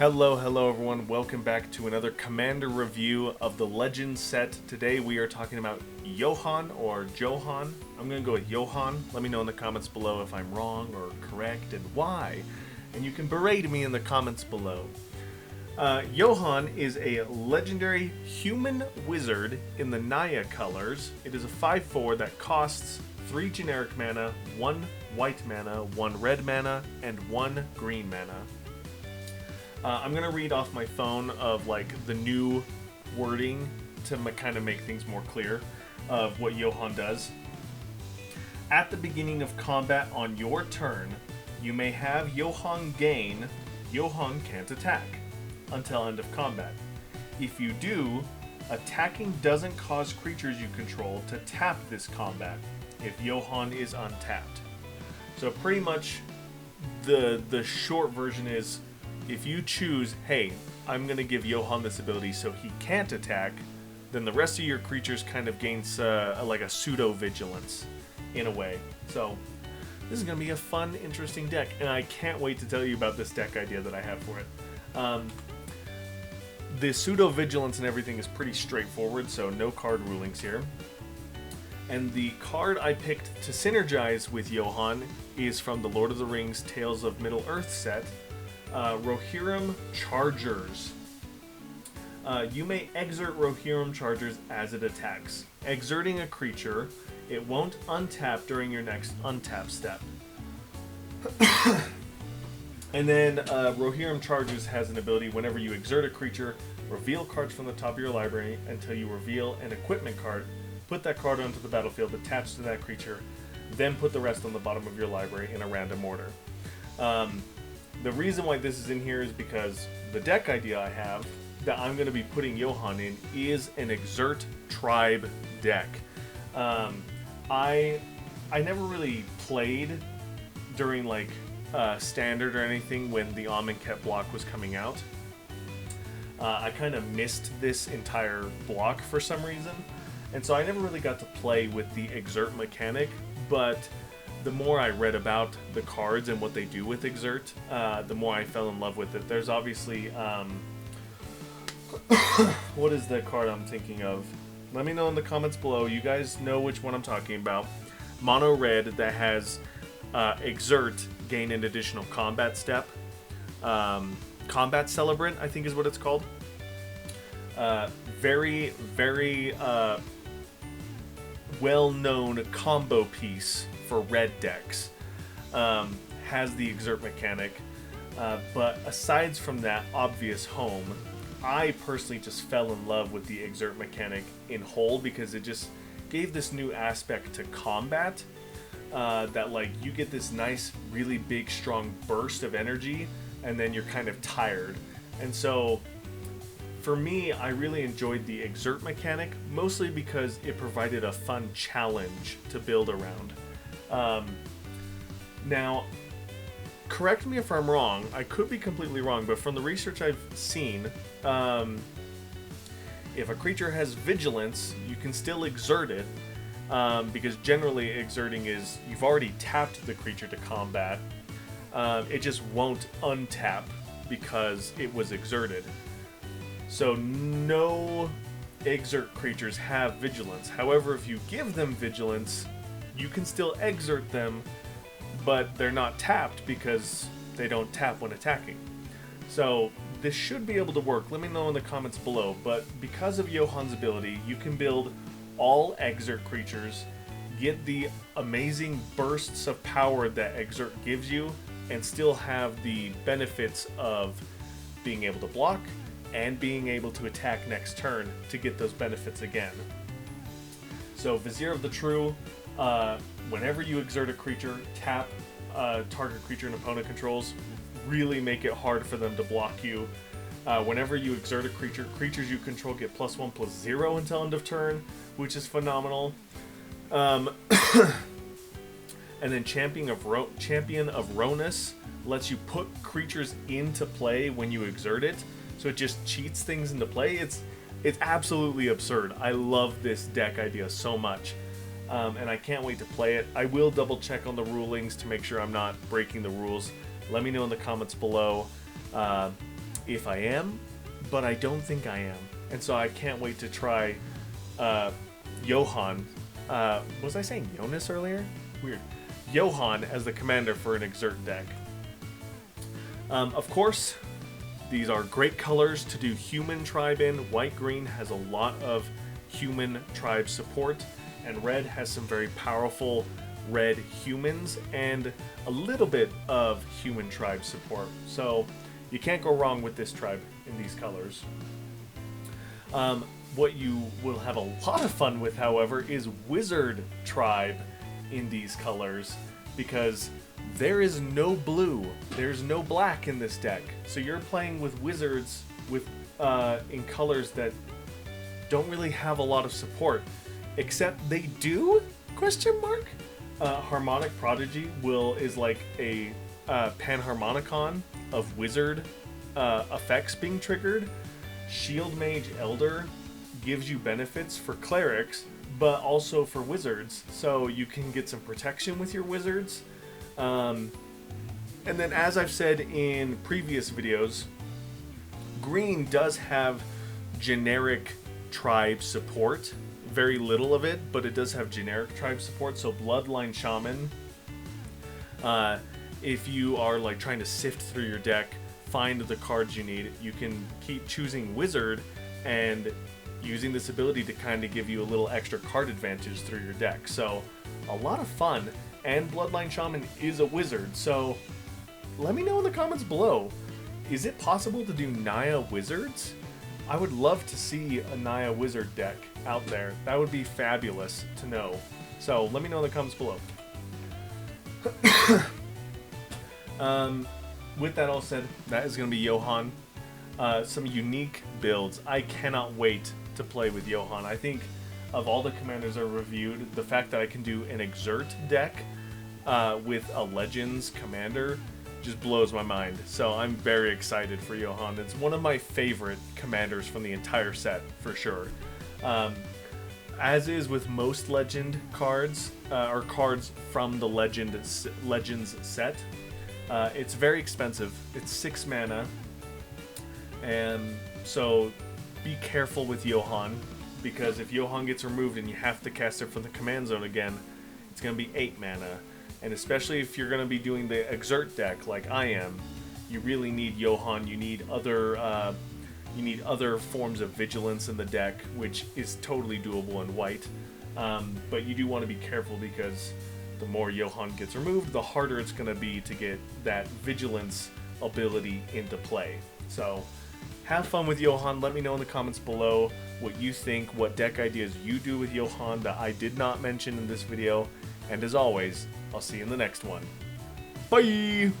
Hello everyone. Welcome back to another Commander review of the Legend set. Today we are talking about Johan or Johan. I'm going to go with Johan. Let me know in the comments below if I'm wrong or correct and why. And you can berate me in the comments below. Johan is a legendary human wizard in the Naya colors. It is a 5/4 that costs 3 generic mana, 1 white mana, 1 red mana, and 1 green mana. I'm going to read off my phone of like the new wording to kind of make things more clear of what Johan does. At the beginning of combat on your turn, you may have Johan gain Johan can't attack until end of combat. If you do, attacking doesn't cause creatures you control to tap this combat if Johan is untapped. So pretty much the short version is, if you choose, hey, I'm going to give Johan this ability so he can't attack, then the rest of your creatures kind of gains like a pseudo-vigilance in a way. So this is going to be a fun, interesting deck, and I can't wait to tell you about this deck idea that I have for it. The pseudo-vigilance and everything is pretty straightforward, so no card rulings here. And the card I picked to synergize with Johan is from the Lord of the Rings Tales of Middle-earth set. Rohirrim Chargers. You may exert Rohirrim Chargers as it attacks. Exerting a creature, it won't untap during your next untap step. And then Rohirrim Chargers has an ability: whenever you exert a creature, reveal cards from the top of your library until you reveal an equipment card. Put that card onto the battlefield attached to that creature, then put the rest on the bottom of your library in a random order. The reason why this is in here is because the deck idea I have that I'm going to be putting Johan in is an Exert tribe deck. I never really played during like standard or anything when the Amonkhet block was coming out. I kind of missed this entire block for some reason, and so I never really got to play with the Exert mechanic, but the more I read about the cards and what they do with Exert, the more I fell in love with it. There's obviously, what is the card I'm thinking of? Let me know in the comments below. You guys know which one I'm talking about. Mono red that has Exert gain an additional combat step. Combat Celebrant, I think is what it's called. Very well-known combo piece for red decks. Has the Exert mechanic, but aside from that obvious home, I personally just fell in love with the Exert mechanic in whole because it just gave this new aspect to combat, that like you get this nice really big strong burst of energy and then you're kind of tired. And so for me, I really enjoyed the Exert mechanic, mostly because it provided a fun challenge to build around. Now, correct me if I'm wrong, I could be completely wrong, but from the research I've seen, if a creature has vigilance, you can still exert it, because generally exerting is, you've already tapped the creature to combat, it just won't untap because it was exerted. So no Exert creatures have vigilance. However, if you give them vigilance, you can still exert them, but they're not tapped because they don't tap when attacking. So this should be able to work. Let me know in the comments below. But because of Johan's ability, you can build all Exert creatures, get the amazing bursts of power that Exert gives you, and still have the benefits of being able to block and being able to attack next turn to get those benefits again. So Vizier of the True, whenever you exert a creature, tap target creature an opponent controls, really make it hard for them to block you. Whenever you exert a creature, creatures you control get +1/+0 until end of turn, which is phenomenal. And then Champion of Ronus lets you put creatures into play when you exert it, so it just cheats things into play. It's absolutely absurd. I love this deck idea so much. And I can't wait to play it. I will double check on the rulings to make sure I'm not breaking the rules. Let me know in the comments below. if I am, but I don't think I am. And so I can't wait to try Johan. Was I saying Jonas earlier? Weird. Johan as the commander for an Exert deck. Of course, these are great colors to do human tribe in. White-green has a lot of human tribe support, and red has some very powerful red humans and a little bit of human tribe support. So you can't go wrong with this tribe in these colors. What you will have a lot of fun with, however, is wizard tribe in these colors, because there is no blue, there's no black in this deck. So you're playing with wizards with in colors that don't really have a lot of support, except they do? Question mark? Harmonic Prodigy is like a panharmonicon of wizard effects being triggered. Shield Mage Elder gives you benefits for clerics, but also for wizards, so you can get some protection with your wizards. And then, as I've said in previous videos, green does have generic tribe support. Very little of it, but it does have generic tribe support. So Bloodline Shaman, if you are like trying to sift through your deck, find the cards you need, you can keep choosing wizard and using this ability to kind of give you a little extra card advantage through your deck. So a lot of fun. And Bloodline Shaman is a wizard, so let me know in the comments below, is it possible to do Naya wizards? I would love to see a Naya wizard deck out there. That would be fabulous to know. So let me know in the comments below. With that all said, that is going to be Johan. Some unique builds. I cannot wait to play with Johan. I think of all the commanders I reviewed, the fact that I can do an Exert deck with a Legends commander just blows my mind. So I'm very excited for Johan. It's one of my favorite commanders from the entire set, for sure. As is with most Legend cards, or cards from the Legends set, it's very expensive. It's 6 mana, and so be careful with Johan, because if Johan gets removed and you have to cast it from the command zone again, it's going to be 8 mana. And especially if you're going to be doing the Exert deck like I am, you really need Johan. You need other forms of vigilance in the deck, which is totally doable in white. But you do want to be careful, because the more Johan gets removed, the harder it's going to be to get that vigilance ability into play. So have fun with Johan. Let me know in the comments below what you think, what deck ideas you do with Johan that I did not mention in this video. And as always, I'll see you in the next one. Bye!